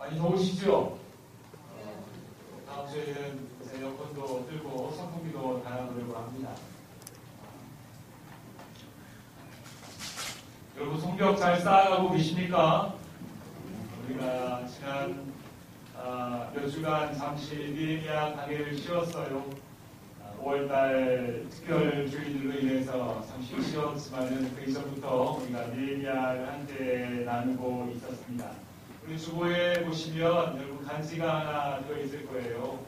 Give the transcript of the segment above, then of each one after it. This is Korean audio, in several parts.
많이 더우시죠? 다음 주에는 에어컨도 틀고 선풍기도 달아놓으려고 합니다. 여러분 성벽 잘 쌓아가고 계십니까? 우리가 지난 몇 주간 잠시 느헤미야 강해를 쉬었어요. 5월달 특별 주일로 인해서 잠시 쉬었지만은 그 이전부터 우리가 느헤미야를 함께 나누고 있었습니다. 우리 주보에 보시면 여러분 간지가 하나 들어있을 거예요.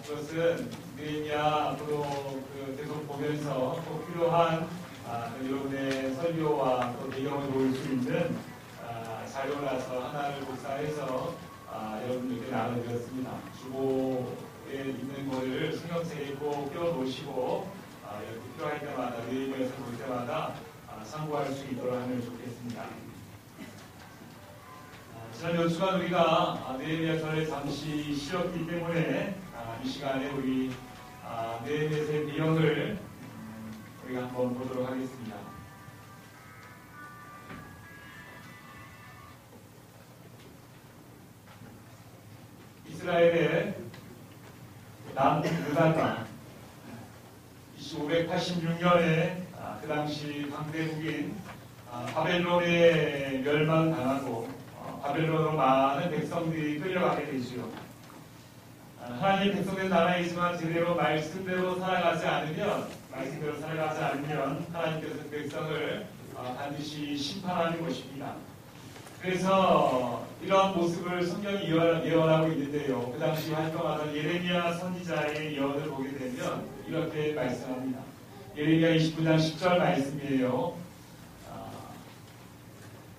그것은 느헤미야 앞으로 계속 보면서 꼭 필요한 여러분의 설교와 또 배경을 보일 수 있는 자료라서 하나를 복사해서 여러분들께 나눠드렸습니다. 주보에 있는 것을 성경책에 꼭 껴놓으시고 이렇게 필요할 때마다 느헤미야에서 볼 때마다 참고할 수 있도록 하면 좋겠습니다. 지난 몇 주간 우리가 느헤미야서를 잠시 쉬었기 때문에 이 시간에 우리 느헤미야서의 배경을 우리가 한번 보도록 하겠습니다. 이스라엘의 남유다가 586년에 그 당시 강대국인 바벨론에 멸망당하고 바벨론으로 많은 백성들이 끌려가게 되지요. 하나님 백성된 나라이지만 제대로 말씀대로 살아가지 않으면 하나님께서 그 백성을 반드시 심판하는 것입니다. 그래서 이런 모습을 성경이 예언하고 있는데요. 그 당시 활동하던 예레미야 선지자의 예언을 보게 되면 이렇게 말씀합니다. 예레미야 29장 10절 말씀이에요.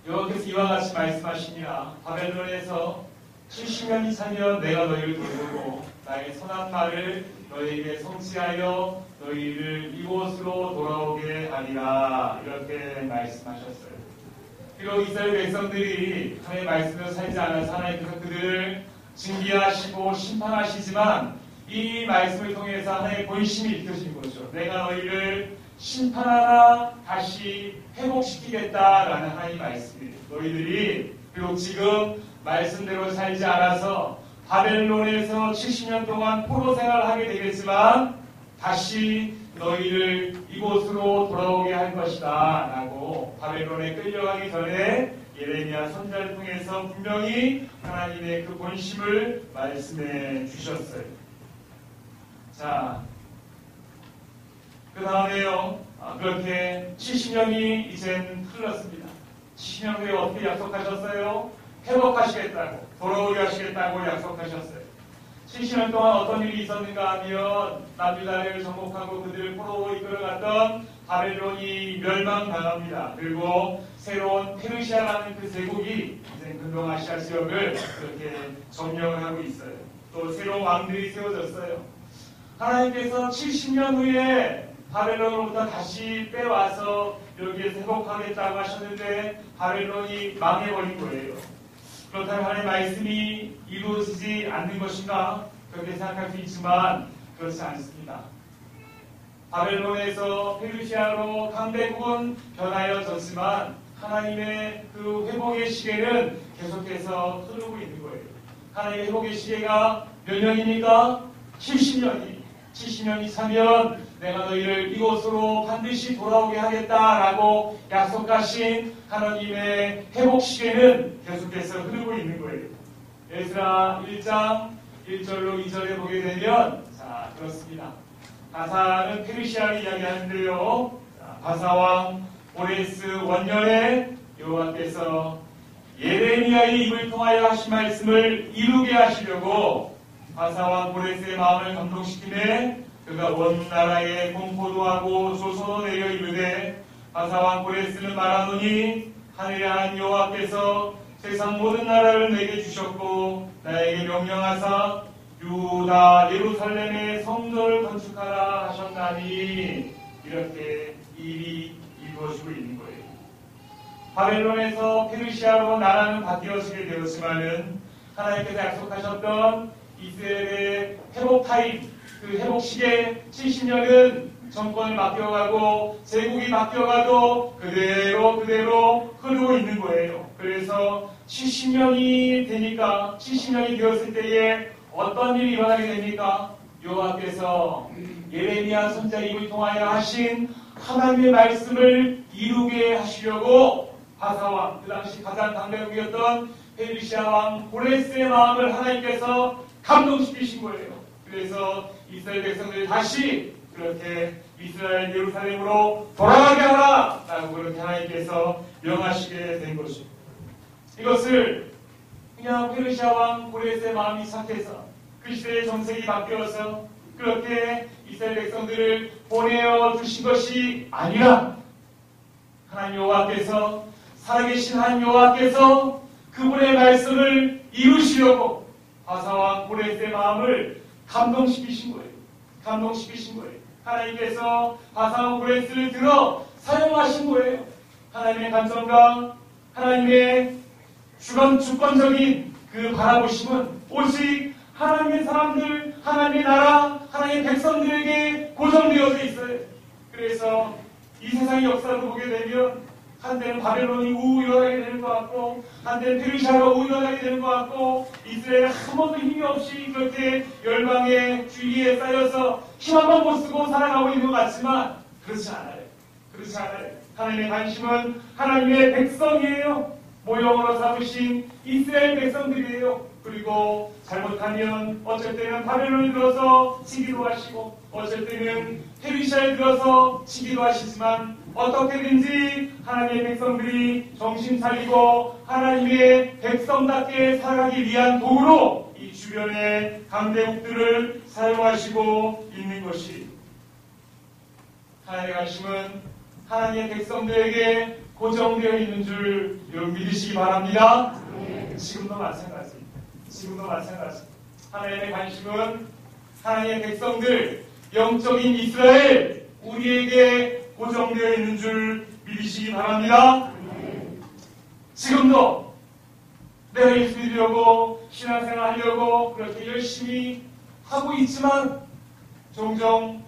여호와께서 이와 같이 말씀하시니라. 바벨론에서 70년이 차면 내가 너희를 돌보고 나의 선한 말을 너희에게 성취하여 너희를 이곳으로 돌아오게 하리라. 이렇게 말씀하셨어요. 비록 이스라엘 백성들이 하나님의 말씀대로 살지 않아서 하나님께서 그들을 징계하시고 심판하시지만 이 말씀을 통해서 하나님의 본심이 읽혀진 거죠. 내가 너희를 심판하나 다시 회복시키겠다라는 하나님의 말씀이에요. 너희들이 비록 지금 말씀대로 살지 않아서 바벨론에서 70년 동안 포로 생활을 하게 되겠지만 다시 너희를 이곳으로 돌아오게 할 것이다 라고 바벨론에 끌려가기 전에 예레미야 선지자를 통해서 분명히 하나님의 그 본심을 말씀해 주셨어요. 자, 그 다음에요. 그렇게 70년이 이젠 흘렀습니다. 70년 후에 어떻게 약속하셨어요? 회복하시겠다고, 돌아오게 하시겠다고 약속하셨어요. 70년 동안 어떤 일이 있었는가 하면 남유다를 정복하고 그들을 포로로 이끌어갔던 바벨론이 멸망당합니다. 그리고 새로운 페르시아라는 그 제국이 이제 근동아시아 지역을 그렇게 점령을 하고 있어요. 또 새로운 왕들이 세워졌어요. 하나님께서 70년 후에 바벨론으로부터 다시 빼와서 여기에서 회복하겠다고 하셨는데 바벨론이 망해버린 거예요. 그렇다면 하나님의 말씀이 이루어지지 않는 것인가? 그렇게 생각할 수 있지만 그렇지 않습니다. 바벨론에서 페르시아로 강대국은 변하여졌지만 하나님의 그 회복의 시계는 계속해서 흐르고 있는 거예요. 하나님의 회복의 시계가 몇 년입니까? 70년이 차면 내가 너희를 이곳으로 반드시 돌아오게 하겠다라고 약속하신 하나님의 회복 시계는 계속해서 흐르고 있는 거예요. 에스라 1장 1절로 2절에 보게 되면 자 그렇습니다. 바사는 페르시아를 이야기하는데요. 바사왕 고레스 원년에 여호와께서 예레미야의 입을 통하여 하신 말씀을 이루게 하시려고 바사왕 고레스의 마음을 감동시키네 그가 온 나라에 공포도 하고 조소도 내려 이르되 바사왕 고레스는 말하노니 하늘에 한 여호와께서 세상 모든 나라를 내게 주셨고 나에게 명령하사 유다 예루살렘의 성전을 건축하라 하셨나니 이렇게 일이 이루어지고 있는 거예요. 바벨론에서 페르시아로 나라는 바뀌어지게 되었지만은 하나님께서 약속하셨던 이스라엘의 회복 타임, 그 회복 시계 70년은 정권을 바뀌어가고 제국이 바뀌어가도 그대로 흐르고 있는 거예요. 그래서 70년이 되니까 70년이 되었을 때에 어떤 일이 일어나게 됩니까? 여호와께서 예레미야 선지자 입을 통하여 하신 하나님의 말씀을 이루게 하시려고 바사왕, 그 당시 가장 강대국이었던 페르시아 왕 고레스의 마음을 하나님께서 감동시키신 거예요. 그래서 이스라엘 백성들이 다시 그렇게 이스라엘 예루살렘으로 돌아가게 하라! 라고 그렇게 하나님께서 명하시게 된 것이죠. 이것을 그냥 페르시아 왕 고레스의 마음이 착해서 그 시대의 정색이 바뀌어서 그렇게 이스라엘 백성들을 보내어 주신 것이 아니라 하나님 여호와께서 살아계신 하나님 여호와께서 그분의 말씀을 이루시려고 바사왕 고레스의 마음을 감동시키신 거예요. 감동시키신 거예요. 하나님께서 바사왕 고레스를 들어 사용하신 거예요. 하나님의 간성과 하나님의 주권적인 그 바라보심은 오직 하나님의 사람들, 하나님의 나라, 하나님의 백성들에게 고정되어져 있어요. 그래서 이 세상의 역사를 보게 되면 한때는 바벨론이 우일하게 되는 것 같고 한때는 페르시아가 우일하게 되는 것 같고 이스라엘은 한 번도 힘이 없이 그렇게 열방의 주위에 쌓여서 힘 한 번 못 쓰고 살아가고 있는 것 같지만 그렇지 않아요. 그렇지 않아요. 하나님의 관심은 하나님의 백성이에요. 모형으로 삼으신 이스라엘 백성들이에요. 그리고 잘못하면 어쩔 때는 바벨론이 들어서 치기도 하시고 어쩔 때는 페르시아에 들어서 치기도 하시지만 어떻게든지 하나님의 백성들이 정신 차리고 하나님의 백성답게 살아가기 위한 도구로 이 주변의 강대국들을 사용하시고 있는 것이 하나님의 관심은 하나님의 백성들에게 고정되어 있는 줄 여러분 믿으시기 바랍니다. 지금도 마찬가지입니다. 지금도 마찬가지. 하나님의 관심은 하나님의 백성들, 영적인 이스라엘, 우리에게 고정되어 있는 줄 믿으시기 바랍니다. 지금도 내가 예수 믿으려고 신앙생활 하려고 그렇게 열심히 하고 있지만 종종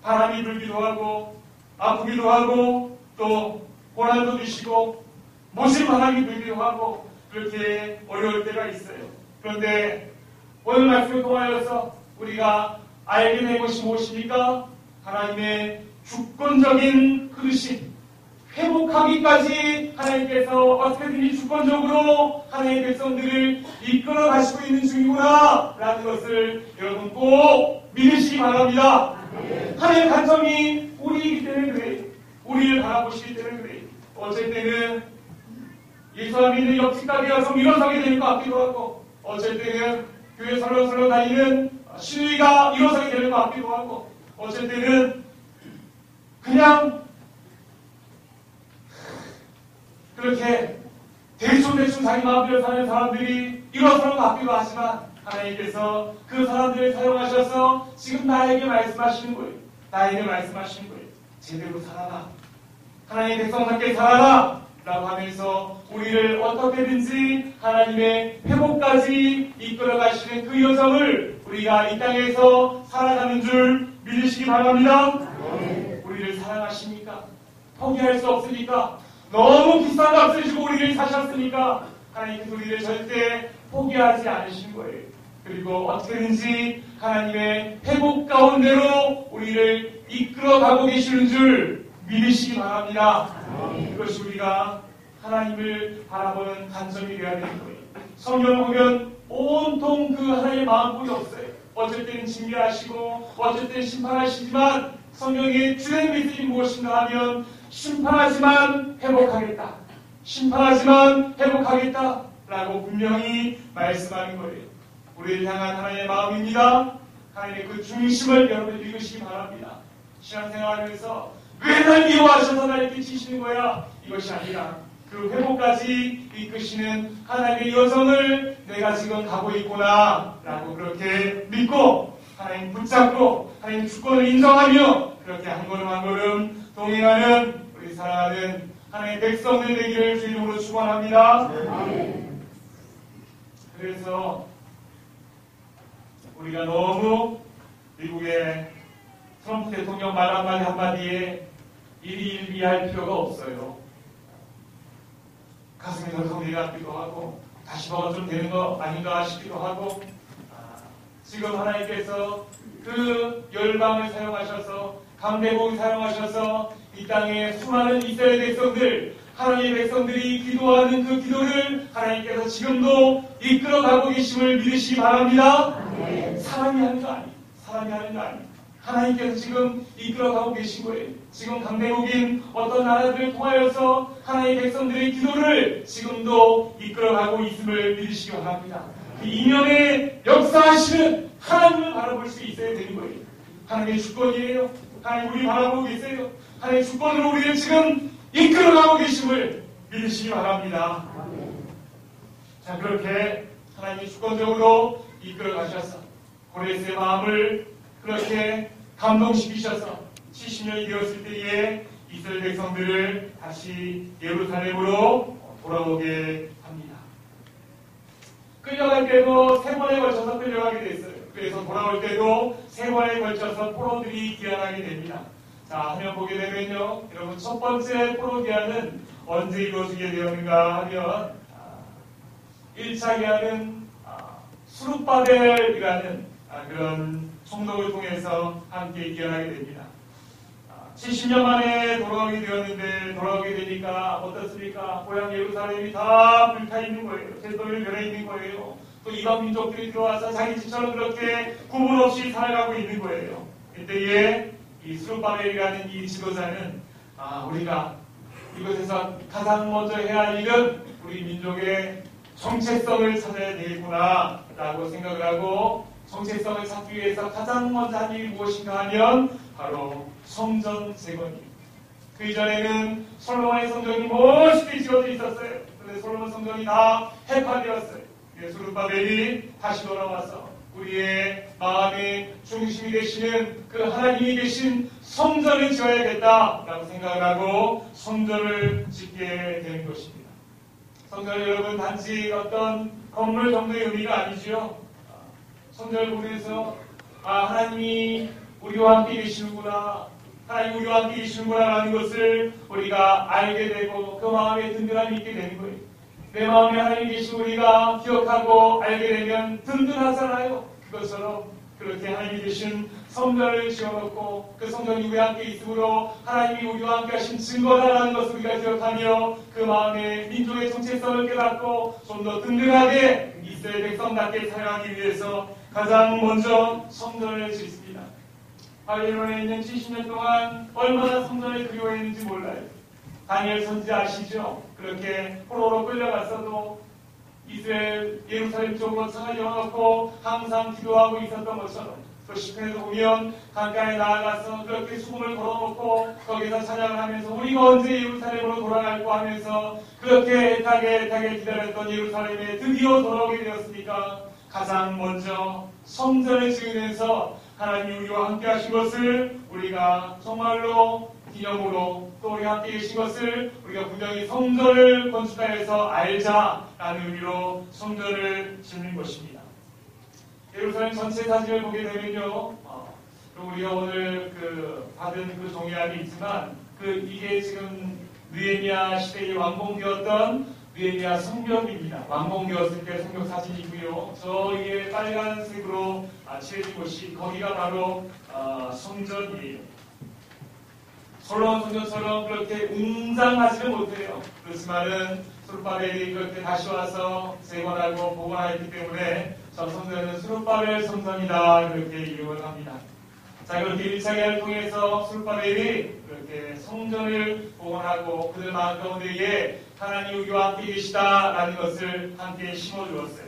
바람이 불기도 하고 아프기도 하고 또 고난도 주시고 모진 바람이 불기도 하고 그렇게 어려울 때가 있어요. 그런데 오늘 말씀을 통하여서 우리가 알게 된 것이 무엇입니까? 하나님의 주권적인 흐르심, 회복하기까지 하나님께서 어떻게든지 주권적으로 하나님의 백성들을 이끌어 가시고 있는 중이구나 라는 것을 여러분 꼭 믿으시기 바랍니다. 하나님의 간청이 우리이기 때문에 그래요. 우리를 바라보시기 때문에 그래요. 어쩔 때는 예수와 믿는 옆집 가게 가서 일어서게 되는 것 같기도 하고 어쩔 때는 교회 설렁설렁 다니는 신우이가 일어서게 되는 것 같기도 하고 어쩔 때는 그냥 그렇게 대충 자기 마음대로 사는 사람들이 일어서는 것 같기도 하지만 하나님께서 그 사람들을 사용하셔서 지금 나에게 말씀하시는 거예요. 나에게 말씀하시는 거예요. 제대로 살아라. 하나님의 백성답게 살아라. 라고 하면서 우리를 어떻게든지 하나님의 회복까지 이끌어 가시는 그 여정을 우리가 이 땅에서 살아가는 줄 믿으시기 바랍니다. 우리를 사랑하십니까? 포기할 수 없으니까 너무 비싼 값을 주고 우리를 사셨으니까 하나님께서 우리를 절대 포기하지 않으신 거예요. 그리고 어떻게든지 하나님의 회복 가운데로 우리를 이끌어 가고 계시는 줄 믿으시기 바랍니다. 그것이 우리가 하나님을 바라보는 관점이 되어야 되는 거예요. 성경을 보면 온통 그 하나님의 마음뿐이 없어요. 어쩔 때는 징계하시고 어쩔 때는 심판하시지만 성경의 주된 메시지 무엇인가 하면 심판하지만 회복하겠다. 심판하지만 회복하겠다. 라고 분명히 말씀하는 거예요. 우리를 향한 하나님의 마음입니다. 하나님의 그 중심을 여러분 읽으시기 바랍니다. 신앙생활하면서 왜 날 미워하셔서 날 이렇게 치시는 거야? 이것이 아니라 그 회복까지 이끄시는 하나님의 여정을 내가 지금 가고 있구나 라고 그렇게 믿고 하나님 붙잡고 하나님 주권을 인정하며 그렇게 한 걸음 한 걸음 동행하는 우리 사랑하는 하나님의 백성들 되기를 주 이름으로 축원합니다. 그래서 우리가 너무 미국의 트럼프 대통령 말 한마디에 일희일비할 필요가 없어요. 가슴이 덜컥 내려앉기도 하고 다시 뭐가 좀 되는 거 아닌가 싶기도 하고 지금 하나님께서 그 열방을 사용하셔서 강대국을 사용하셔서 이 땅에 수많은 이스라엘 백성들 하나님의 백성들이 기도하는 그 기도를 하나님께서 지금도 이끌어가고 계심을 믿으시기 바랍니다. 사람이 하는 거 아니에요. 사람이 하는 거 아니에요. 하나님께서 지금 이끌어가고 계신 거예요. 지금 강대국인 어떤 나라들을 통하여서 하나님의 백성들의 기도를 지금도 이끌어가고 있음을 믿으시기 바랍니다. 그 이면에 역사하시는 하나님을 바라볼 수 있어야 되는 거예요. 하나님의 주권이에요. 하나님 우리 바라보고 계세요. 하나님의 주권으로 우리를 지금 이끌어가고 계심을 믿으시기 바랍니다. 자, 그렇게 하나님이 주권적으로 이끌어가셔서 고레스의 마음을 그렇게 감동시키셔서 70년이 되었을 때에 이스라엘 백성들을 다시 예루살렘으로 돌아오게 합니다. 끌려갈 때도 3번에 걸쳐서 끌려가게 됐어요. 그래서 돌아올 때도 3번에 걸쳐서 포로들이 귀환하게 됩니다. 자, 화면 보게 되면요. 여러분, 첫 번째 포로 귀환은 언제 이루어지게 되었는가 하면 1차 귀환은 수룹바벨이라는 그런 총독을 통해서 함께 귀환하게 됩니다. 70년 만에 돌아오게 되었는데 돌아오게 되니까 어떻습니까? 고향 예루살렘이 다 불타 있는 거예요. 잿더미를 변해 있는 거예요. 또 이방 민족들이 들어와서 자기 집처럼 그렇게 구분 없이 살아가고 있는 거예요. 이때에 이 수룹바벨이라는 이 지도자는 우리가 이곳에서 가장 먼저 해야 할 일은 우리 민족의 정체성을 찾아야 되겠구나 라고 생각을 하고 정체성을 찾기 위해서 가장 먼저 한 일이 무엇인가 하면 바로 성전 재건입니다. 그 이전에는 솔로몬의 성전이 멋있게 지어져 있었어요. 그런데 솔로몬 성전이 다 해파되었어요. 수룹바벨이 다시 돌아와서 우리의 마음의 중심이 되시는 그 하나님이 계신 성전을 지어야겠다라고 생각을 하고 성전을 짓게 되는 것입니다. 성전은 여러분 단지 어떤 건물 정도의 의미가 아니죠. 성전을 보면서 하나님이 우리와 함께 계시는구나, 하나님 우리와 함께 계시는구나 라는 것을 우리가 알게 되고 그 마음에 든든함이 있게 되는 거예요. 내 마음에 하나님 계신 우리가 기억하고 알게 되면 든든하잖아요. 그것처럼 그렇게 하나님이 계신 성전을 지어놓고 그 성전이 우리와 함께 있으므로 하나님이 우리와 함께 하신 증거다라는 것을 우리가 기억하며 그 마음에 민족의 정체성을 깨닫고 좀 더 든든하게 이스라엘 백성답게 살아가기 위해서 가장 먼저 성전을 짓습니다. 바벨론에 있는 70년 동안 얼마나 성전을 그리워했는지 몰라요. 다니엘 선지 아시죠? 그렇게 포로로 끌려갔어도 이스라엘 예루살렘 쪽으로 창을 열어놓고 항상 기도하고 있었던 것처럼 또 시편에도 보면 강가에 나아가서 그렇게 수금을 걸어놓고 거기서 찬양을 하면서 우리가 언제 예루살렘으로 돌아갈고 하면서 그렇게 애타게 기다렸던 예루살렘에 드디어 돌아오게 되었으니까 가장 먼저 성전을 지으면서 하나님이 우리와 함께 하신 것을 우리가 정말로 기념으로 또 우리가 함께 계신 것을 우리가 분명히 성전을 건축하여서 알자라는 의미로 성전을 짓는 것입니다. 예루살렘 전체 사진을 보게 되면요, 우리가 오늘 받은 그 종이안이 있지만 이게 지금 느헤미야 시대에 완공되었던 느헤미야 성벽입니다. 완공되었을 때 성벽 사진이고요. 저 위에 빨간색으로 칠해진 곳이 거기가 바로 성전이에요. 솔로몬 성전처럼 그렇게 웅장하지는 못해요. 그렇지만은 수룹바벨이 그렇게 다시 와서 재건하고 복원하였기 때문에 저 성전은 수룹바벨 성전이다 그렇게 이름을 합니다. 자, 그렇게 1차 계약을 통해서 수룹바벨이 그렇게 성전을 복원하고 그들 마음 가운데에 하나님 우리와 함께 계시다라는 것을 함께 심어주었어요.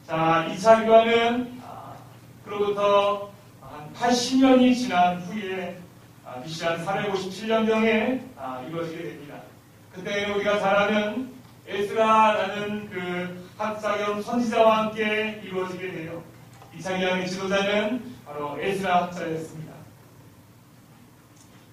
자, 2차 교환은 그로부터 한 80년이 지난 후에 BC 한 457년경에 이루어지게 됩니다. 그때 우리가 잘 아는 에스라라는 그 학자 겸 선지자와 함께 이루어지게 돼요. 2차 교환의 지도자는 바로 에스라 학자였습니다.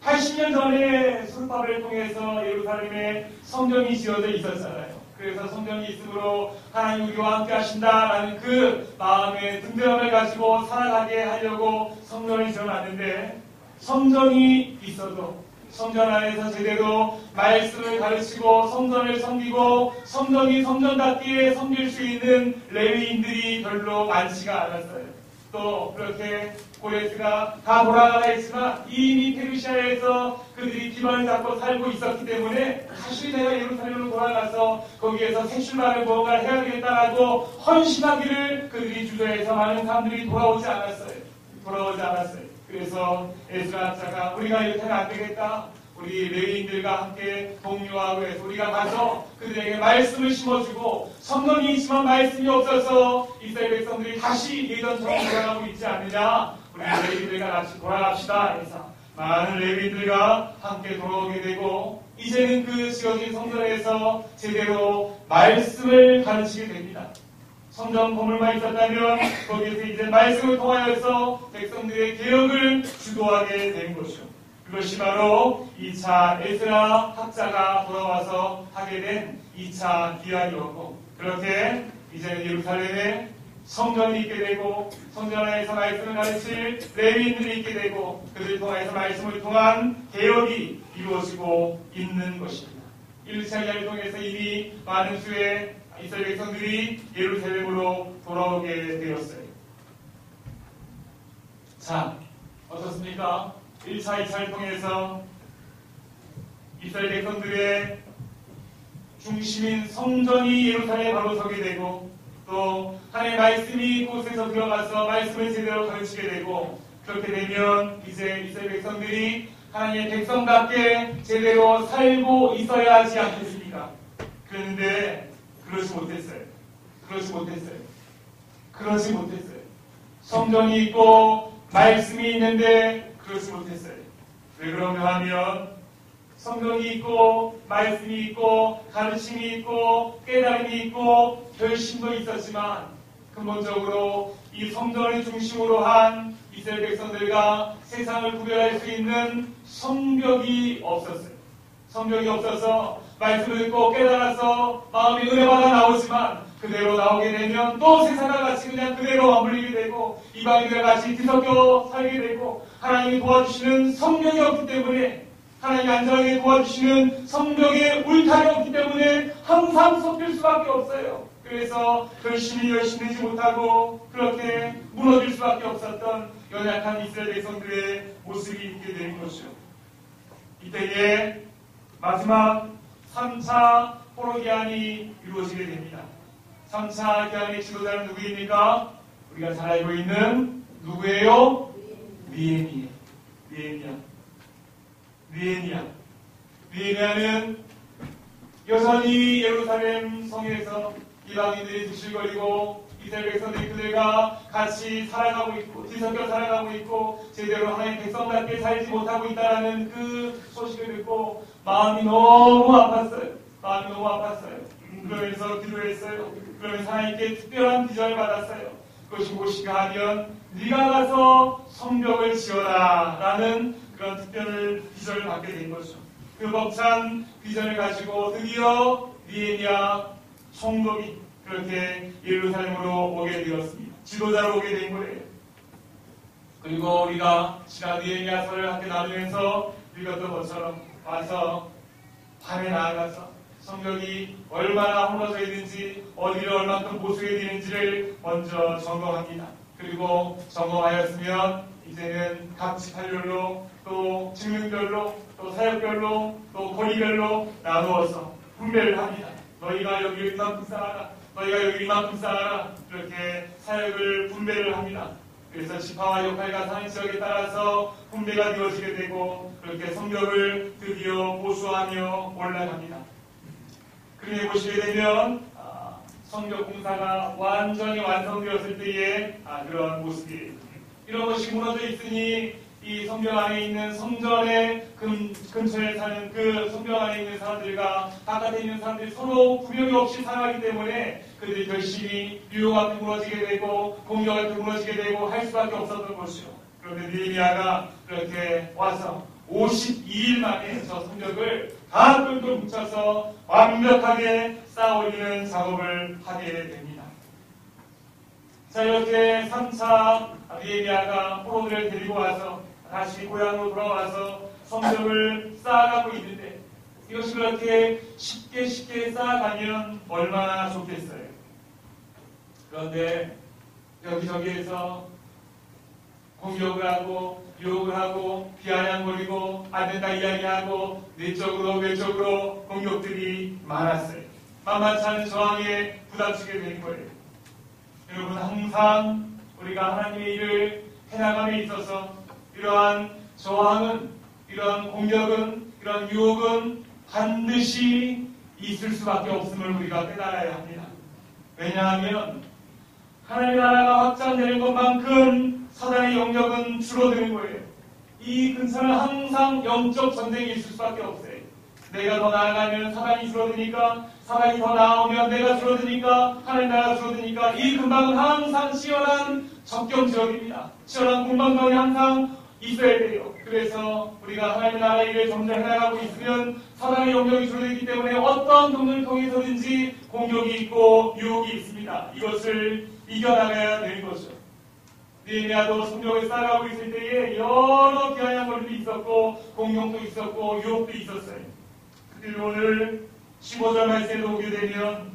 80년 전에 수룹바벨을 통해서 예루살렘에 성전이 지어져 있었잖아요. 그래서 성전이 있으므로 하나님 우리와 함께 하신다라는 그 마음의 든든함을 가지고 살아가게 하려고 성전을 지어놨는데, 성전이 있어도 성전 안에서 제대로 말씀을 가르치고 성전을 섬기고 성전이 성전답게 섬길 수 있는 레위인들이 별로 많지가 않았어요. 또 그렇게 고레스가 다 돌아가라 했지만 이미 페르시아에서 그들이 기반을 잡고 살고 있었기 때문에 다시 내가 예루살렘으로 돌아가서 거기에서 새 출발을 무언가 해야 되겠다라고 헌신하기를 그들이 주저해서 많은 사람들이 돌아오지 않았어요. 그래서 에스라 학자가 우리가 이렇게 하면 안 되겠다. 우리 레위인들과 함께 동료하고 해서 우리가 가서 그들에게 말씀을 심어주고, 성전이 있지만 말씀이 없어서 이스라엘 백성들이 다시 예전처럼 돌아가고 있지 않느냐. 우리 레위인들과 같이 돌아갑시다 해서 많은 레위인들과 함께 돌아오게 되고, 이제는 그 지어진 성전에서 제대로 말씀을 가르치게 됩니다. 성전 건물만 있었다면 거기에서 이제 말씀을 통하여서 백성들의 개혁을 주도하게 된 것이죠. 그것이 바로 2차 에스라 학자가 돌아와서 하게 된 2차 기한이었고, 그렇게 이제는 예루살렘에 성전이 있게 되고 성전 안에서 말씀을 가르칠 레위인들이 있게 되고 그들을 통해서 말씀을 통한 개혁이 이루어지고 있는 것입니다. 1차 기한을 통해서 이미 많은 수의 이스라엘 백성들이 예루살렘으로 돌아오게 되었어요. 자, 어떻습니까? 1차, 2차를 통해서 이스라엘 백성들의 중심인 성전이 예루살렘에 바로 서게 되고, 또 하나님의 말씀이 곳에서 들어가서 말씀을 제대로 가르치게 되고, 그렇게 되면 이제 이스라엘 백성들이 하나님의 백성답게 제대로 살고 있어야 하지 않겠습니까? 그런데 그러지 못했어요. 성전이 있고 말씀이 있는데 그러지 못했어요. 왜 그런가 하면 성경이 있고 말씀이 있고 가르침이 있고 깨달음이 있고 결심도 있었지만 근본적으로 이 성전을 중심으로 한 이스라엘 백성들과 세상을 구별할 수 있는 성벽이 없었어요. 성벽이 없어서 말씀을 듣고 깨달아서 마음이 은혜받아 나오지만 그대로 나오게 되면 또 세상과 같이 그냥 그대로 맞물리게 되고 이방인들과 같이 뒤섞여 살게 되고 하나님이 도와주시는 성령이 없기 때문에 하나님이 안전하게 도와주시는 성령의 울타리 없기 때문에 항상 섞일 수밖에 없어요. 그래서 열심히 되지 못하고 그렇게 무너질 수밖에 없었던 연약한 이스라엘 백성들의 모습이 있게 되는 것이죠. 이때에 마지막 3차 포로 기한이 이루어지게 됩니다. 3차 기한의 지도자는 누구입니까? 우리가 잘 알고 있는 누구예요? 느헤미야는 여전히 예루살렘 성에서 이방인들이 득실거리고 이스라엘 백성들이 그들과 같이 살아가고 있고 뒤섞여 살아가고 있고 제대로 하나님의 백성답게 살지 못하고 있다는 그 소식을 듣고 마음이 너무 아팠어요. 그러면서 기도했어요. 그러면서 하나님께 특별한 비전을 받았어요. 그것이 무엇인가 하면 네가 가서 성벽을 지어라 라는 그런 특별 비전을 받게 된 거죠. 그 벅찬 비전을 가지고 드디어 느헤미야 총독이 그렇게 예루살렘으로 오게 되었습니다. 지도자로 오게 된 거예요. 그리고 우리가 지난 느헤미야서를 함께 나누면서 읽었던 것처럼 와서 밤에 나아가서 성벽이 얼마나 무너져 있는지 어디를 얼만큼 보수해야 되는지를 먼저 점검합니다. 그리고 점검하였으면 이제는 각 지파별로 또 직능별로 또 사역별로 또 거리별로 나누어서 분배를 합니다. 너희가 여기 이만큼 쌓아라. 너희가 여기 이만큼 쌓아라. 그렇게 사역을 분배를 합니다. 그래서 지파와 역할과 사는 지역에 따라서 분배가 되어지게 되고 그렇게 성벽을 드디어 보수하며 올라갑니다. 그렇게 보시게 되면 성벽 공사가 완전히 완성되었을 때의 그런 모습이 이런 것이 무너져 있으니 이 성벽 안에 있는 성전의 근처에 사는 그 성벽 안에 있는 사람들과 바깥에 있는 사람들이 서로 구별이 없이 살아가기 때문에 그들이 결심이 유혹 앞에 무너지게 되고 공격 앞에 무너지게 되고 할 수밖에 없었던 것이죠. 그런데 느헤미야가 그렇게 와서 52일 만에 저 성벽을 다 똘똘 뭉쳐서 완벽하게 쌓아올리는 작업을 하게 됩니다. 자, 이렇게 3차 느헤미야가 포로들을 데리고 와서 다시 고향으로 돌아와서 성벽을 쌓아가고 있는데, 이것이 그렇게 쉽게 쌓아가면 얼마나 좋겠어요. 그런데 여기저기에서 공격을 하고 유혹을 하고 비아냥거리고 안된다 이야기하고 내적으로 공격들이 많았어요. 만만치 않은 저항에 부닥치게 된 거예요. 여러분, 항상 우리가 하나님의 일을 해나감에 있어서 이러한 저항은, 이러한 공격은, 이러한 유혹은 반드시 있을 수밖에 없음을 우리가 깨달아야 합니다. 왜냐하면 하나님의 나라가 확장되는 것만큼 사단의 영역은 줄어드는 거예요. 이 근처는 항상 영적 전쟁이 있을 수밖에 없어요. 내가 더 나아가면 사단이 줄어드니까, 사단이 더 나아오면 내가 줄어드니까, 하나님 나라가 줄어드니까, 이 근방은 항상 치열한 접경 지역입니다. 치열한 공방전이 항상 있어야 돼요. 그래서 우리가 하나님의 나라 일을 점점 해나가고 있으면 사단의 영역이 줄어들기 때문에 어떤 동료를 통해서든지 공격이 있고 유혹이 있습니다. 이것을 이겨나가야 되는 거죠. 느헤미야도 성벽을 쌓아가고 있을 때에 여러 비아냥거림도 있었고 공격도 있었고 유혹도 있었어요. 그리고 오늘 15절 말씀에 오게 되면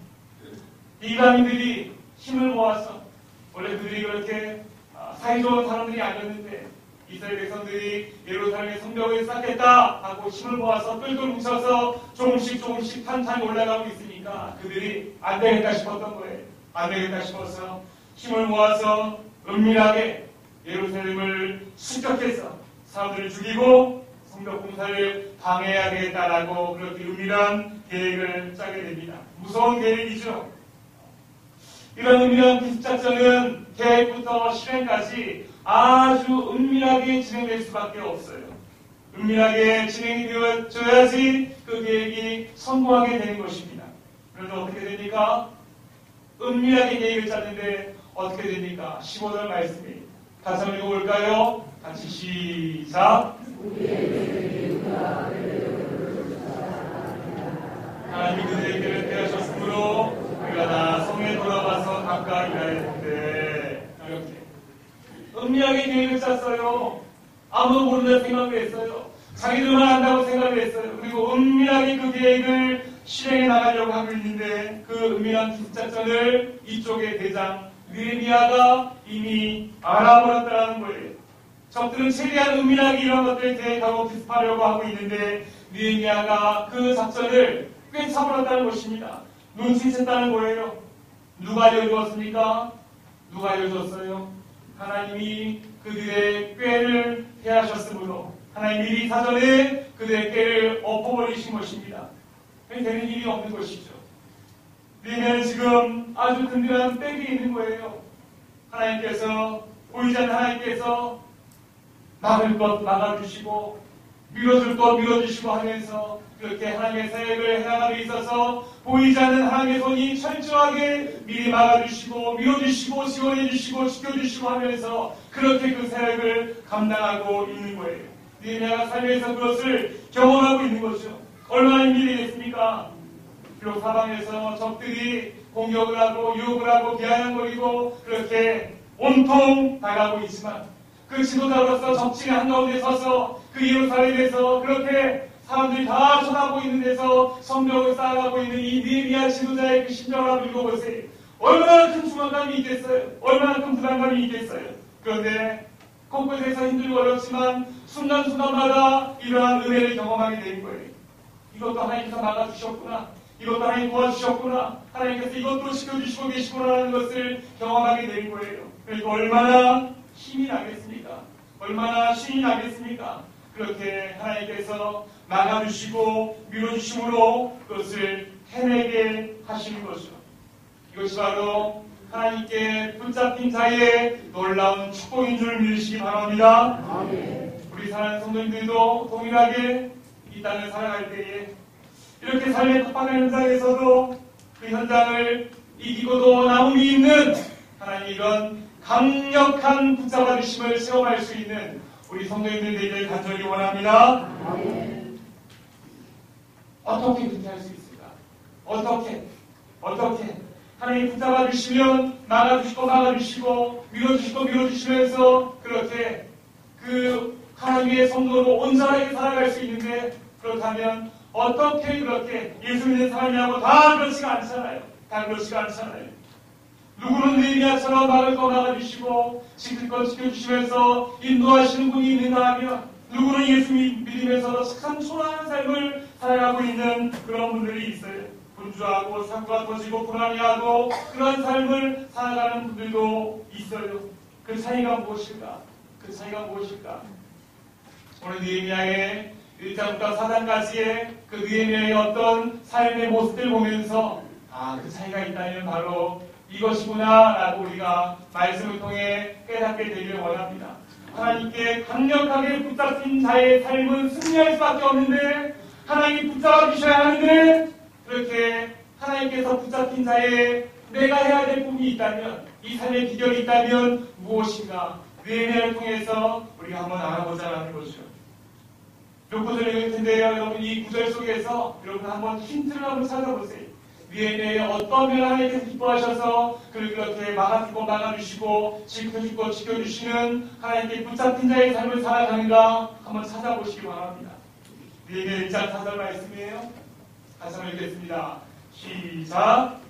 이방인들이 힘을 모아서, 원래 그들이 그렇게 사이좋은 사람들이 아니었는데 이스라엘 백성들이 예루살렘의 성벽을 쌓겠다 하고 힘을 모아서 똘똘 뭉쳐서 조금씩 탄탄히 올라가고 있으니까 그들이 안 되겠다 싶었던 거예요. 안 되겠다 싶어서 힘을 모아서 은밀하게 예루살렘을 습격해서 사람들을 죽이고 성벽 공사를 방해해야 되겠다라고 그렇게 은밀한 계획을 짜게 됩니다. 무서운 계획이죠. 이런 은밀한 기습작전은 계획부터 실행까지 아주 은밀하게 진행될 수밖에 없어요. 은밀하게 진행이 되어져야지 그 계획이 성공하게 되는 것입니다. 그런데 어떻게 됩니까? 은밀하게 계획을 짰는데 어떻게 됩니까? 15절 말씀이 같이 한번 읽어볼까요? 같이 시작. 하나님이 그들의 길을 떼하셨으므로 우리가 다 성에 돌아가서 가까이 가야 했는데, 이렇게 은밀하게 계획을 짰어요. 아무도 모른다 생각을 했어요. 자기들만 안다고 생각을 했어요. 그리고 은밀하게 그 계획을 실행해 나가려고 하고 있는데 그 은밀한 기습작전을 이쪽의 대장 느헤미야가 이미 알아버렸다는 거예요. 적들은 최대한 은밀하게 이런 것들을 계획하고 기습하려고 하고 있는데 느헤미야가 그 작전을 꿰차버렸다는 것입니다. 눈치챘다는 거예요. 누가 알려주었습니까? 누가 알려줬어요? 하나님이 그들의 꾀를 해하셨으므로 하나님 미리 사전에 그들의 꾀를 엎어버리신 것입니다. 되는 일이 없는 것이죠. 느헤미야는 지금 아주 든든한 백이 있는 거예요. 하나님께서, 보이지 않는 하나님께서 막을 것 막아주시고 밀어줄 것 밀어주시고 하면서 그렇게 하나님의 사역을 해나감에 있어서 보이지 않는 하나님의 손이 철저하게 미리 막아주시고 밀어주시고 지원해주시고 지켜주시고 하면서 그렇게 그 사역을 감당하고 있는 거예요. 느헤미야가 삶에서 그것을 경험하고 있는 거죠. 얼마나 힘이 되겠습니까? 비록 사방에서 적들이 공격을 하고 유혹을 하고 비아냥거리고 그렇게 온통 당하고 있지만 그 지도자로서 적진의 한가운데 서서 그 예루살렘에서 그렇게 사람들이 다 쳐다보고 있는 데서 성벽을 쌓아가고 있는 이 느헤미야 지도자의 그 심정을 한번 읽어보세요. 얼마나 큰 중압감이 있겠어요. 얼마나 큰 부담감이 있겠어요. 그런데 곳곳에서 힘들고 어렵지만 순간순간마다 이러한 은혜를 경험하게 되는 거예요. 이것도 하나님께서 막아주셨구나. 이것도 하나님 도와주셨구나. 하나님께서 이것도 지켜주시고 계시구나라는 것을 경험하게 되는 거예요. 그러니까 얼마나 힘이 나겠습니까? 얼마나 신이 나겠습니까? 그렇게 하나님께서 막아주시고 밀어주심으로 그것을 해내게 하시는 거죠. 이것이 바로 하나님께 붙잡힌 자의 놀라운 축복인 줄 믿으시기 바랍니다. 아멘. 우리 사랑하는 성도님들도 동일하게 이 땅을 살아갈 때에 이렇게 삶의 팍팍한 현장에서도 그 현장을 이기고도 남음이 있는 하나님 이런 강력한 붙잡아 주심을 체험할 수 있는 우리 성도님들 되기를 간절히 원합니다. 어떻게 그렇게 할 수 있을까? 어떻게 하나님 붙잡아 주시면 막아주시고 밀어주시면서 그렇게 그 하나님의 성도로 온전하게 살아갈 수 있는데, 그렇다면 어떻게 그렇게 예수 믿는 사람이라고 다 그렇지가 않잖아요. 누구는 느헤미야처럼 막을 거 막아주시고 지킬 거 지켜주시면서 인도하시는 분이 있는가 하면, 누구는 예수 믿으면서도 참 초라한 삶을 살아가고 있는 그런 분들이 있어요. 분주하고 사고가 터지고 불안해하고 그런 삶을 살아가는 분들도 있어요. 그 차이가 무엇일까? 오늘 느헤미야의 1장부터 4장까지의 그 느헤미야의 어떤 삶의 모습들 보면서 그 차이가 있다면 바로 이것이구나 라고 우리가 말씀을 통해 깨닫게 되기를 원합니다. 하나님께 강력하게 붙잡힌 자의 삶은 승리할 수밖에 없는데, 하나님이 붙잡아 주셔야 하는데, 그렇게 하나님께서 붙잡힌 자의 내가 해야 될 부분이 있다면, 이 삶의 비결이 있다면 무엇인가? 느헤미야를 통해서 우리가 한번 알아보자는 거죠. 몇 구절일 텐데요, 여러분. 이 구절 속에서 여러분 한번 힌트를 한번 찾아보세요. 느헤미야의 어떤 면 하나님께서 기뻐하셔서 그를 그렇게 막아주시고 지켜주시는 하나님께 붙잡힌 자의 삶을 살아가는가 한번 찾아보시기 바랍니다. 느헤미야 1장 4절 말씀이에요. 다시 한번 읽겠습니다. 시작.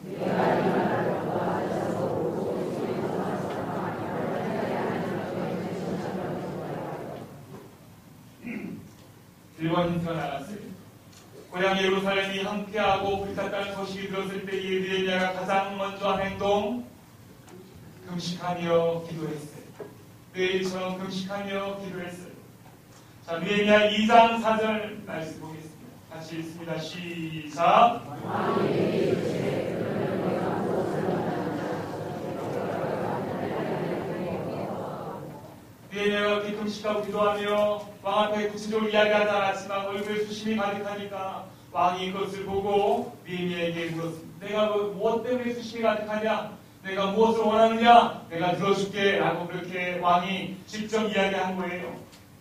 1번 힌트가 나갔어요. 고향 예루살렘이 황폐하고 불탔다는 소식이 들었을 때에 느헤미야가 가장 먼저 한 행동, 금식하며 기도했어요. 내일처럼 금식하며 기도했어요. 자, 느헤미야 2장 4절 말씀 보겠습니다. 같이 읽습니다. 시작. 느헤미야가 금식하고 기도하며 왕 앞에 구체적으로 이야기하지 않았지만 얼굴에 수심이 가득하니까 왕이 그것을 보고 느헤미야에게 물었습니다. 내가 무엇 때문에 수심이 가득하냐? 내가 무엇을 원하느냐? 내가 들어줄게 라고 그렇게 왕이 직접 이야기한 거예요.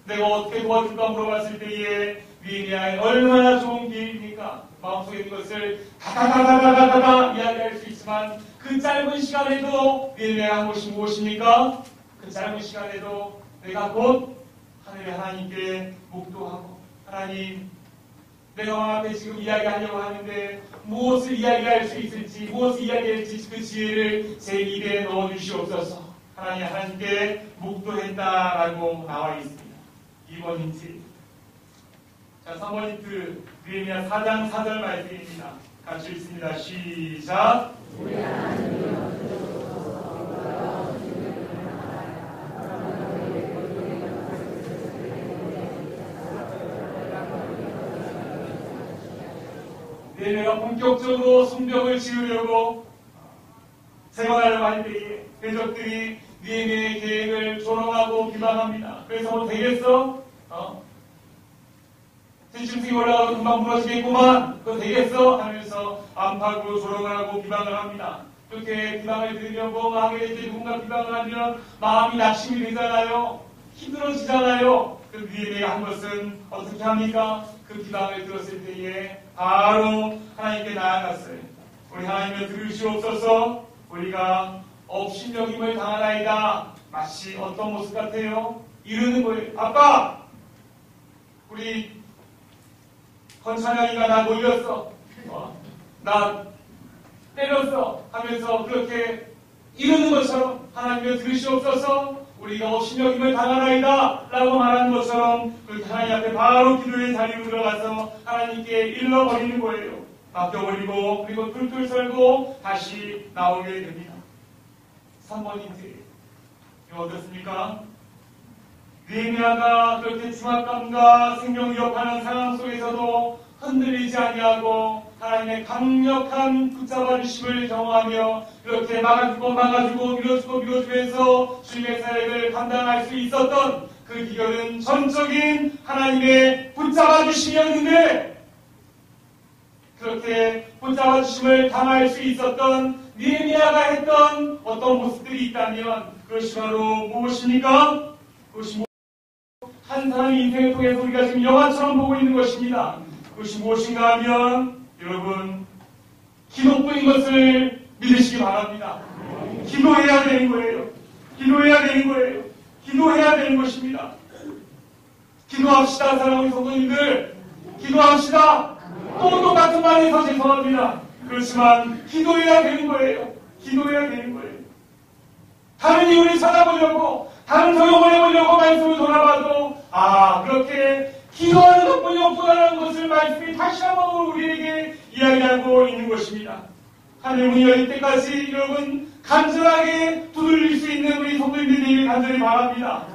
내가 어떻게 도와줄까 물어봤을 때에 느헤미야의 얼마나 좋은 기회입니까? 마음속에 있는 것을 다다다다다다다 이야기할 수 있지만, 그 짧은 시간에도 느헤미야가 한 것이 무엇입니까? 그 짧은 시간에도 내가 곧 하늘의 하나님께 묵도하고, 하나님, 내가 왕 앞에 지금 이야기하려고 하는데 무엇을 이야기할 수 있을지, 무엇을 이야기할지 그 지혜를 제 입에 넣어주시옵소서. 하나님께 묵도했다라고 나와 있습니다. 2번 힌트. 자, 3번 힌트. 느헤미야 4장 4절 말씀입니다. 같이 읽습니다. 시작. 느헤미야가 본격적으로 성벽을 지으려고 생활하려고 할 때에 대적들이 느헤미야의 계획을 조롱하고 비방합니다. 그래서 뭐 되겠어? 지층층이 올라가도 금방 무너지겠구만. 그거 되겠어? 하면서 안팎으로 조롱을 하고 비방을 합니다. 그렇게 비방을 들으면 하게 되지, 누군가 비방을 하면 마음이 낙심이 되잖아요. 힘들어지잖아요. 그 느헤미야가 한 것은 어떻게 합니까? 그 비방을 들었을 때에 바로 하나님께 나아갔어요. 우리 하나님을 들으시옵소서. 우리가 업신여김을 당하나이다. 마치 어떤 모습 같아요? 이러는 거예요. 아빠! 우리 건찬영이가 나 놀렸어. 나 때렸어. 하면서 그렇게 이러는 것처럼 하나님을 들으시옵소서. 우리가 업신여김을 당하나이다 라고 말하는 것처럼 그렇게 하나님 앞에 바로 기도의 자리로 들어가서 하나님께 일러버리는 거예요. 맡겨버리고 그리고 툴툴 썰고 다시 나오게 됩니다. 3번 힌트. 이거 어떻습니까? 느헤미야가 그렇게 중압감과 생명 위협하는 상황 속에서도 흔들리지 아니하고 하나님의 강력한 붙잡아 주심을 경험하며 그렇게 막아주고 밀어주면서 주님의 사역을 감당할 수 있었던 그 비결은 전적인 하나님의 붙잡아 주심이었는데, 그렇게 붙잡아 주심을 당할 수 있었던 느헤미야가 했던 어떤 모습들이 있다면 그것이 바로 무엇입니까? 그것이 한 사람의 인생을 통해서 우리가 지금 영화처럼 보고 있는 것입니다. 그것이 무엇인가 하면 여러분 기도뿐인 것을 믿으시기 바랍니다. 기도해야 되는 거예요. 기도해야 되는 거예요. 기도해야 되는 것입니다. 기도합시다. 사랑하는 성도님들, 기도합시다. 또 똑같은 말에서 죄송합니다. 그렇지만 기도해야 되는 거예요. 기도해야 되는 거예요. 다른 이유를 찾아보려고, 다른 적용을 해보려고 말씀을 돌아봐도 그렇게 기도하는 것뿐이 없다는 것을 말씀이 다시 한번 우리에게 이야기하고 있는 것입니다. 하늘 문이 열릴 때까지 여러분 간절하게 두들릴 수 있는 우리 성도님들이 간절히 바랍니다.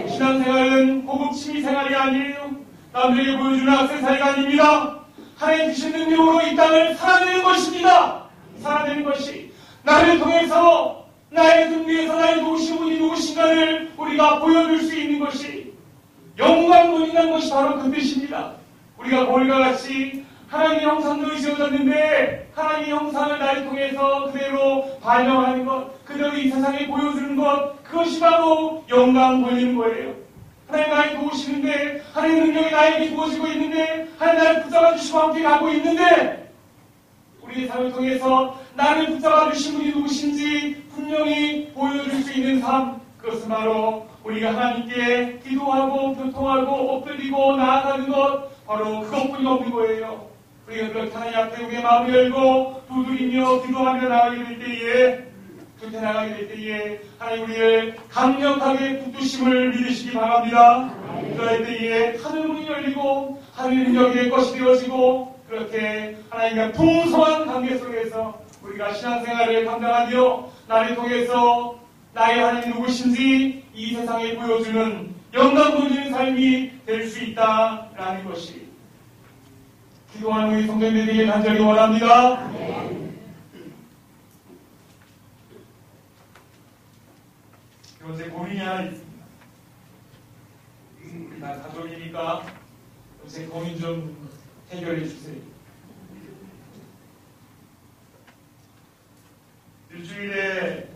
신앙생활은 고급 취미생활이 아니에요. 남들에게 보여주는 악세사리가 아닙니다. 하나님 주신 능력으로 이 땅을 살아내는 것입니다. 살아내는 것이 나를 통해서 나의 등 위에서 나의 도우신 분이 누구신가를 우리가 보여줄 수 있는 것이 영광론이라는 것이 바로 그 뜻입니다. 우리가 거울과 같이 하나님의 형상으로 지어졌는데 하나님의 형상을 나를 통해서 그대로 반영하는 것, 그대로 이 세상에 보여주는 것, 그것이 바로 영광 돌리는 거예요. 하나님 나를 도우시는데, 하나님의 능력이 나에게 주어지고 있는데, 하나님 나를 붙잡아 주시고 함께 가고 있는데, 우리의 삶을 통해서 나를 붙잡아 주신 분이 누구신지 분명히 보여줄 수 있는 삶, 그것은 바로 우리가 하나님께 기도하고 교통하고 엎드리고 나아가는 것, 바로 그것뿐이 없는 거예요. 우리가 그렇게 하나님 앞에 우리의 마음을 열고 두드리며 기도하며 나가게 될 때에, 그렇게 나가게 될 때에 하나님 우리를 강력하게 붙드심을 믿으시기 바랍니다. 그럴 때에 하늘 문이 열리고 하늘 능력의 것이 되어지고 그렇게 하나님과 풍성한 관계 속에서 우리가 신앙생활을 감당하며 나를 통해서 나의 하나님이 누구신지 이 세상에 보여주는 영광 돌리는 삶이 될 수 있다라는 것이 기도하는 우리 성도님들에게 간절히 원합니다. 그런데 고민이 하나 있습니다. 나 가족이니까 제 고민 좀 해결해 주세요. 일주일에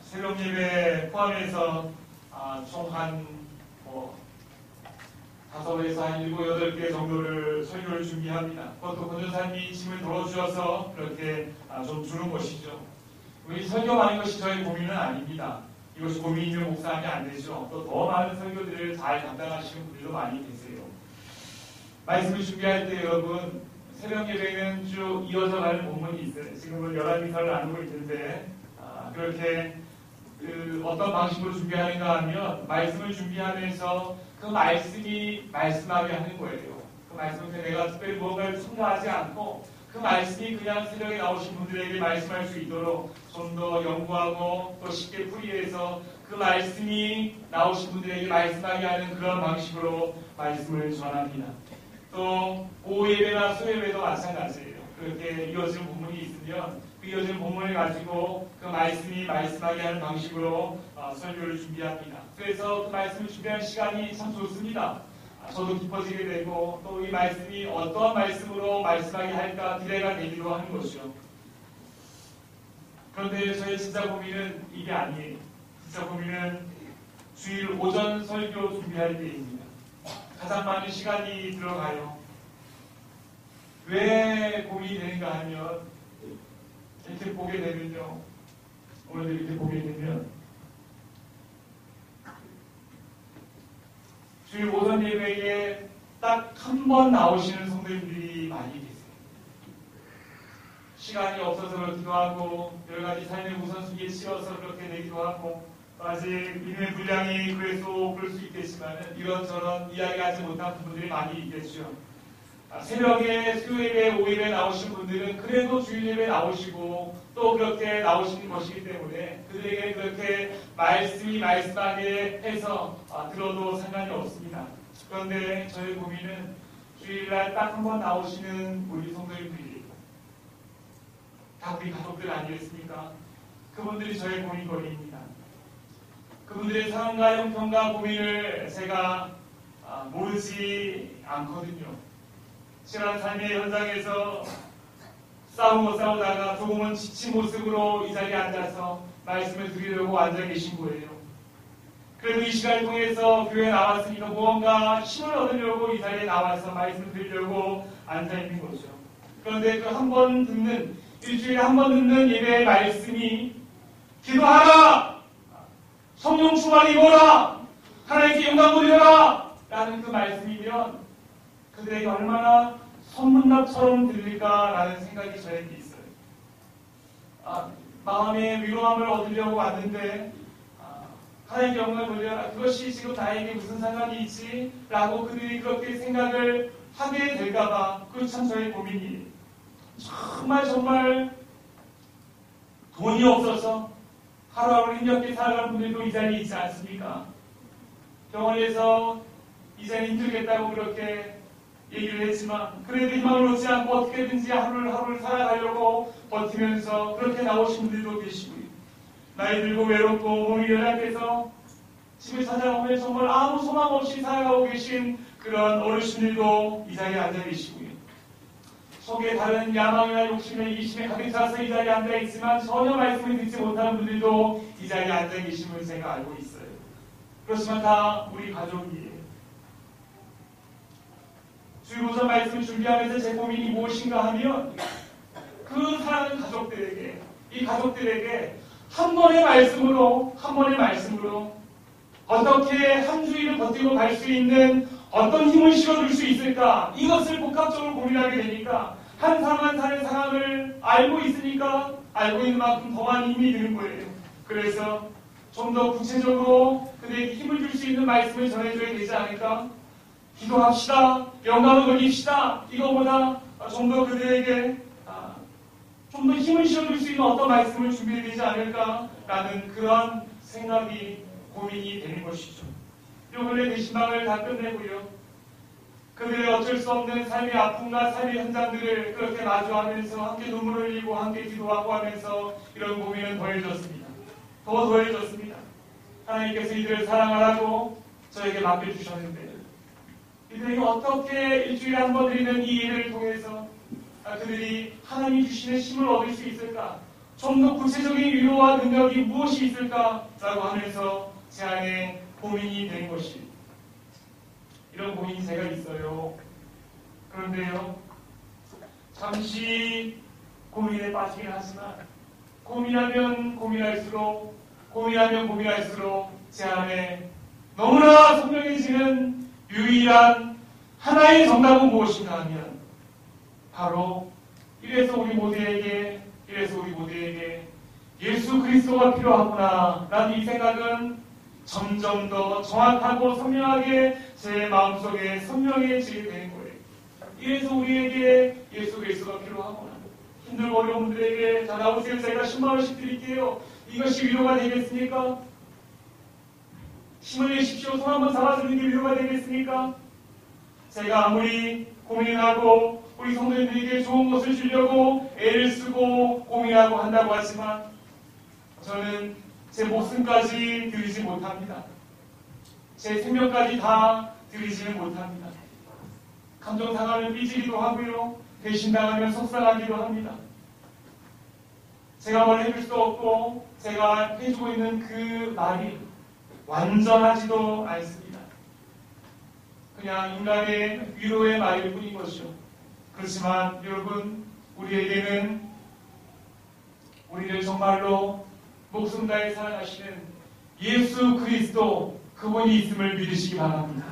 새벽 예배 포함해서 총 한 5에서 한 7, 8개 정도를 설교를 준비합니다. 그것도 권전사님이 짐을 덜어주셔서 그렇게 좀 주는 것이죠. 우리 설교하는 것이 저희 고민은 아닙니다. 이것이 고민이면 목사하면 안 되죠. 또 더 많은 설교들을 잘 감당하시는 분들도 많이 계세요. 말씀을 준비할 때 여러분 새벽 예배는 쭉 이어져 가는 본문이 있어요. 지금은 11미사를 나누고 있는데 그렇게 어떤 방식으로 준비하는가 하면 말씀을 준비하면서 그 말씀이 말씀하게 하는 거예요. 그 말씀을 내가 특별히 무언가를 첨가하지 않고 그 말씀이 그냥 새벽에 나오신 분들에게 말씀할 수 있도록 좀 더 연구하고 또 쉽게 풀이해서 그 말씀이 나오신 분들에게 말씀하게 하는 그런 방식으로 말씀을 전합니다. 또 오후 예배나 수요 예배도 마찬가지예요. 그렇게 이어지는 본문이 있으면 그 이어지는 본문을 가지고 그 말씀이 말씀하게 하는 방식으로 설교를 준비합니다. 그래서 그 말씀을 준비하는 시간이 참 좋습니다. 저도 깊어지게 되고 또 이 말씀이 어떠한 말씀으로 말씀하게 할까 기대가 되기도 하는 것이죠. 그런데 저의 진짜 고민은 이게 아니에요. 진짜 고민은 주일 오전 설교 준비할 때입니다. 가장 많은 시간이 들어가요. 왜 고민이 되는가 하면 이렇게 보게 되면요. 오늘도 이렇게 보게 되면 주일 오전 예배에 딱 한 번 나오시는 성도님들이 많이 계세요. 시간이 없어서 그렇기도 하고 여러 가지 삶의 우선순위에 치여서 그렇게 되기도 하고 아직 믿음의 분량이 그래서 그럴 수 있겠지만 이런저런 이야기하지 못한 분들이 많이 있겠죠. 새벽에 수요일에 오일에 나오신 분들은 그래도 주일예배에 나오시고 또 그렇게 나오시는 것이기 때문에 그들에게 그렇게 말씀이 말씀하게 해서 들어도 상관이 없습니다. 그런데 저희 고민은 주일날 딱 한 번 나오시는 우리 성도님들이 다 우리 가족들 아니겠습니까? 그분들이 저의 고민거리입니다. 그분들의 상황과 형편과 고민을 제가 모르지 않거든요. 지난 삶의 현장에서 싸우다가 조금은 지친 모습으로 이 자리에 앉아서 말씀을 드리려고 앉아 계신 거예요. 그래도 이 시간을 통해서 교회에 나왔으니까 무언가 힘을 얻으려고 이 자리에 나와서 말씀 드리려고 앉아있는 거죠. 그런데 그 한 번 듣는, 일주일에 한 번 듣는 예배의 말씀이 기도하라! 성령 충만 입어라! 하나님께 영광 돌려라! 라는 그 말씀이면 그들에게 얼마나 선문답처럼 들릴까라는 생각이 저에게 있어요. 마음의 위로함을 얻으려고 왔는데 하나님께 영광을 돌려라. 그것이 지금 나에게 무슨 상관이 있지? 라고 그들이 그렇게 생각을 하게 될까봐 그것이 참 저의 고민이에요. 정말 돈이 없어서 하루하루 힘겹게 살아가는 분들도 이 자리에 있지 않습니까? 병원에서 이제는 힘들겠다고 그렇게 얘기를 했지만 그래도 희망을 놓지 않고 어떻게든지 하루를 살아가려고 버티면서 그렇게 나오신 분들도 계시고요. 나이 들고 외롭고 몸이 연약해서 집에 찾아오면 정말 아무 소망 없이 살아가고 계신 그런 어르신들도 이 자리에 앉아 계시고요. 속에 다른 야망이나 욕심에 이기심에 가득 차서 이 자리에 앉아 있지만 전혀 말씀을 듣지 못하는 분들도 이 자리에 앉아 계심을 제가 알고 있어요. 그렇지만 다 우리 가족이에요. 주일오전 말씀을 준비하면서 제 고민이 무엇인가 하면 그 사랑하는 가족들에게, 이 가족들에게 한 번의 말씀으로 어떻게 한 주일을 버티고 갈 수 있는 어떤 힘을 실어줄 수 있을까? 이것을 복합적으로 고민하게 되니까 한 사람 한 사람의 상황을 알고 있으니까 알고 있는 만큼 더한 힘이 드는 거예요. 그래서 좀 더 구체적으로 그들에게 힘을 줄 수 있는 말씀을 전해줘야 되지 않을까? 기도합시다. 영광을 돌립시다. 이거보다 좀 더 그들에게 좀 더 힘을 실어줄 수 있는 어떤 말씀을 준비해야 되지 않을까라는 그런 생각이 고민이 되는 것이죠. 요 근래 대신방을 다 끝내고요. 그들의 어쩔 수 없는 삶의 아픔과 삶의 현장들을 그렇게 마주하면서 함께 눈물을 흘리고 함께 기도하고 하면서 이런 고민은 더해졌습니다. 더 더해졌습니다. 하나님께서 이들을 사랑하라고 저에게 맡겨주셨는데 이들에게 어떻게 일주일에 한 번 드리는 이 예배를 통해서 그들이 하나님이 주시는 힘을 얻을 수 있을까? 좀 더 구체적인 위로와 능력이 무엇이 있을까라고 하면서 제 안에 고민이 된 것이 이런 고민이 제가 있어요. 그런데요, 잠시 고민에 빠지긴 하지만 고민하면 고민할수록 제 안에 너무나 선명해지는 유일한 하나의 정답은 무엇인가 하면 바로 이래서 우리 모두에게 예수 그리스도가 필요하구나 라는 이 생각은 점점 더 정확하고 선명하게 제 마음속에 선명해지게 되는 거예요. 이래서 우리에게 예수 그리스도가 필요하구나. 힘들고 어려운 분들에게 자 나오세요. 제가 10만 원씩 드릴게요. 이것이 위로가 되겠습니까? 힘을 내십시오. 손 한번 잡아주는 게 위로가 되겠습니까? 제가 아무리 고민하고 우리 성도님들에게 좋은 것을 주려고 애를 쓰고 고민하고 한다고 하지만 저는 제 목숨까지 드리지 못합니다. 제 생명까지 다 드리지는 못합니다. 감정 상하면 삐지기도 하고요. 배신당하면 속상하기도 합니다. 제가 뭘 해줄 수 없고 제가 해주고 있는 그 말이 완전하지도 않습니다. 그냥 인간의 위로의 말일 뿐인 것이죠. 그렇지만 여러분, 우리에게는 우리를 정말로 목숨 다해 사랑하시는 예수 그리스도 그분이 있음을 믿으시기 바랍니다.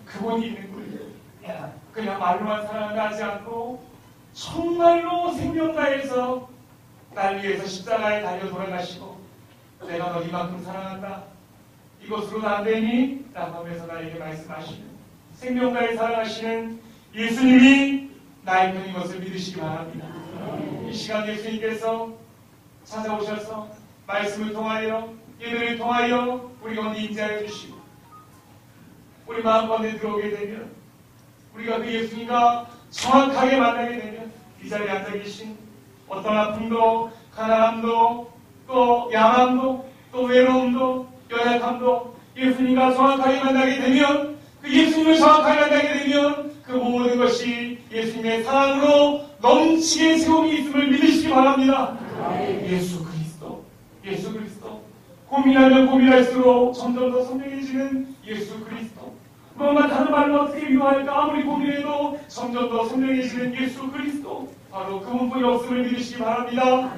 그분이 있는 거예요. 그냥 말로만 사랑한다 하지 않고 정말로 생명 다해서 날 위해서 십자가에 달려 돌아가시고 내가 너 이만큼 사랑한다. 이것으로는 안 되니? 라고 하면서 나에게 말씀하시는 생명 다해 사랑하시는 예수님이 나의 편인 것을 믿으시기 바랍니다. 이 시간 예수님께서 찾아오셔서 말씀을 통하여 예배를 통하여 우리 가운데 임재하여 주시고 우리 마음 가운데 들어오게 되면 우리가 그 예수님과 정확하게 만나게 되면 이 자리에 앉아 계신 어떤 아픔도 가난함도 또 야망도 또 외로움도 연약함도 예수님과 정확하게 만나게 되면 그 예수님을 정확하게 만나게 되면 그 모든 것이 예수님의 사랑으로 넘치게 세움이 있음을 믿으시기 바랍니다. 예수 그리스도 고민하면 고민할수록 점점 더 선명해지는 예수 그리스도. 뭔가 다른 말로 어떻게 위로할까 아무리 고민해도 점점 더 선명해지는 예수 그리스도. 바로 그분뿐이 없음을 믿으시기 바랍니다.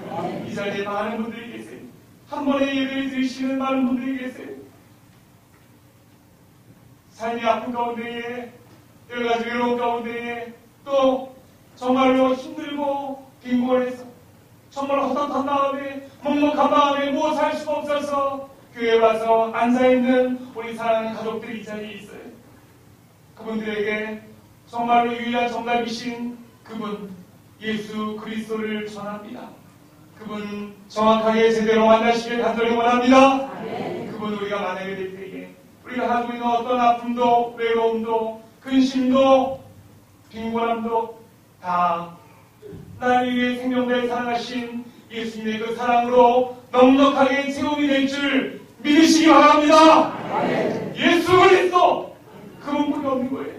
이 자리에 많은 분들이 계세요. 한 번에 예배를 드리시는 많은 분들이 계세요. 삶이 아픈 가운데에, 여러 가지 외로운 가운데에, 또 정말로 힘들고 빈곤해서 정말 헛헛한 마음에, 먹먹한 마음에 무엇을 할 수가 없어서 교회에 와서 앉아있는 우리 사랑하는 가족들이 이 자리에 있어요. 그분들에게 정말로 유일한 정답이신 그분 예수 그리스도를 전합니다. 그분 정확하게 제대로 만나시길 간절히 원합니다. 그분 우리가 만나게 될 때에 우리가 가지고 있는 어떤 아픔도 외로움도 근심도 빈곤함도 다 나를 위해 생명을 사랑하신 예수님의 그 사랑으로 넉넉하게 채움이 될 줄 믿으시기 바랍니다. 예수 그리스도 그분뿐이 없는 거예요.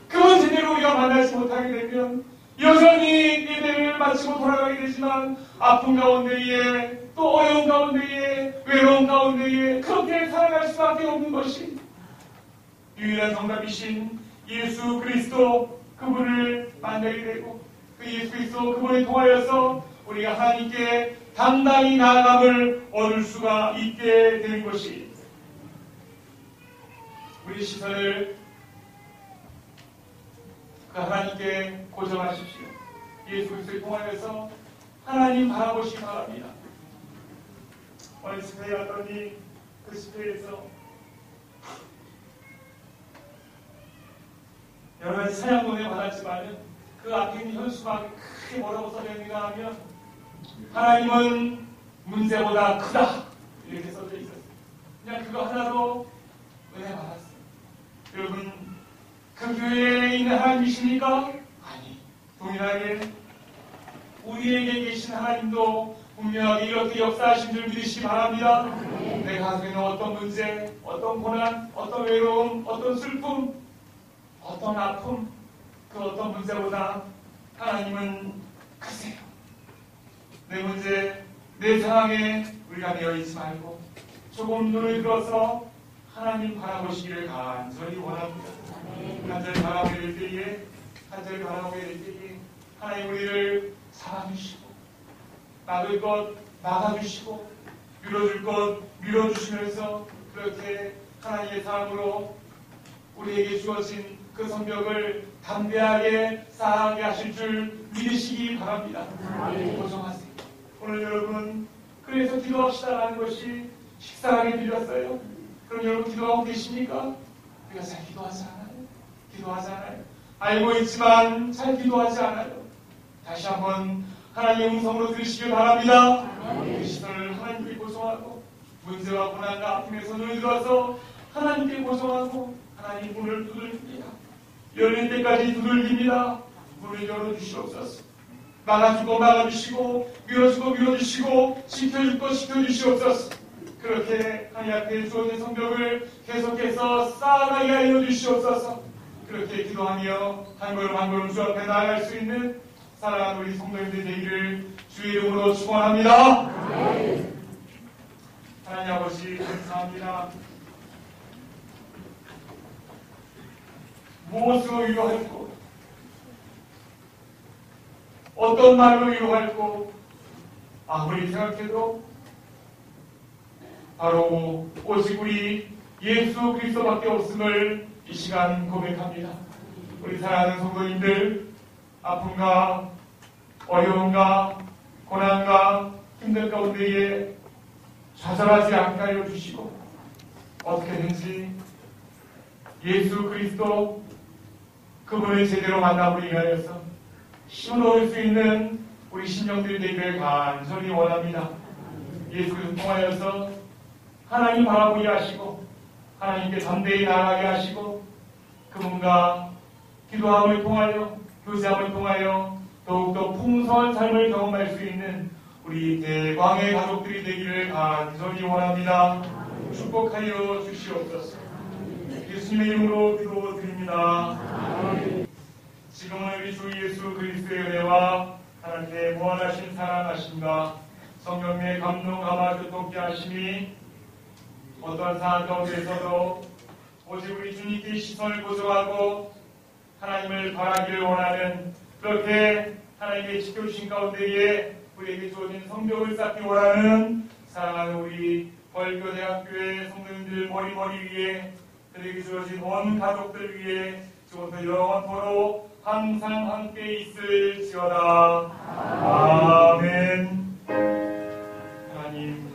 그분 제대로 우리가 만나지 못하게 되면 여전히 예배를 마치고 돌아가게 되지만 아픔 가운데에 또 어려운 가운데에 외로운 가운데에 그렇게 살아갈 수밖에 없는 것이 유일한 정답이신 예수 그리스도 그분을 만나게 되고 그 예수 그리스도 그분을 통하여서 우리가 하나님께 당당히 나아감을 얻을 수가 있게 되는 것이 우리 시선을 그 하나님께 고정하십시오. 예수 그리스도를 통하여서 하나님 바라보시기 바랍니다. 오늘 집회에 갔더니 그 집회에서 여러 가지 찬양 노래 받았지만 그 앞에 있는 현수막이 크게 뭐라고 써져 있는가 하면 하나님은 문제보다 크다 이렇게 써져 있었어요. 그냥 그거 하나로 은혜 받았어요. 여러분 그 교회에 있는 하나님이십니까? 아니, 동일하게 우리에게 계신 하나님도 분명하게 이렇게 역사하신 줄 믿으시기 바랍니다. 내가 가지고 있는 어떤 문제, 어떤 고난, 어떤 외로움, 어떤 슬픔, 어떤 아픔, 그 어떤 문제보다 하나님은 크세요. 내 문제, 내 상황에 우리가 매여있지 말고 조금 눈을 들어서 하나님 바라보시기를 간절히 원합니다. 간절히 바라보게 될 때에, 간절히 바라보게 될 때에 하나님 우리를 잡아주시고 막을 것 막아주시고 밀어줄 것 밀어주시면서 그렇게 하나님의 사랑으로 우리에게 주어진 그 성벽을 담대하게 쌓게 하실 줄 믿으시기 바랍니다. 고정하세요. 오늘 여러분 그래서 기도합시다라는 것이 식상하게 들렸어요. 그럼 여러분 기도하고 계십니까? 우리가 잘 기도하지 않아요. 기도하지 않아요. 알고 있지만 잘 기도하지 않아요. 다시 한번 하나님의 음성으로 들으시길 바랍니다. 그 시선을 하나님께 고정하고 문제와 고난과 아픔에서 눈을 들어서 하나님께 고정하고 하나님 문을 두들깁니다. 열릴 때까지 두들깁니다. 문을 열어주시옵소서. 막아주고 막아주시고 밀어주고 밀어주시고 지켜주고 지켜주시옵소서. 그렇게 하나님 앞에 주어진 성벽을 계속해서 쌓아가게 하여 주시옵소서. 그렇게 기도하며 한 걸음 한 걸음 주 앞에 나아갈 수 있는 사랑하는 우리 성도님들 되기를 주의 이름으로 축원합니다. 하나님 아버지 감사합니다. 무엇으로 위로할고 어떤 말로 위로할고 아무리 생각해도 바로 오직 우리 예수 그리스도밖에 없음을 이 시간 고백합니다. 우리 사랑하는 성도님들 아픔과 어려움과 고난과 힘든 가운데에 좌절하지 않게 하여 주시고 어떻게든지 예수 그리스도 그분을 제대로 만나보기 위하여서 힘을 얻을 수 있는 우리 신령들이 되기를 간절히 원합니다. 예수 그리스도 통하여서 하나님 바라보게 하시고 하나님께 담대히 나아가게 하시고 그분과 기도함을 통하여 교제함을 통하여 더욱더 풍성한 삶을 경험할 수 있는 우리 대광의 가족들이 되기를 간절히 원합니다. 축복하여 주시옵소서. 예수님의 이름으로 기도드립니다. 지금은 우리 주 예수 그리스도의 은혜와 하나님의 무한하신 사랑하심과 성령의 감동 감화 교통케 하심이 어떠한 상황 가운데서도 오직 우리 주님께 시선을 고정하고 하나님을 바라기를 원하는, 그렇게 하나님의 지켜주신 가운데에 우리에게 주어진 성벽을 쌓기 원하는 사랑하는 우리 벌교대학교의 성도님들 머리 위에, 그들에게 주어진 온 가족들 위에 지금부터 영원토록 항상 함께 있을지어다. 아멘. 하나님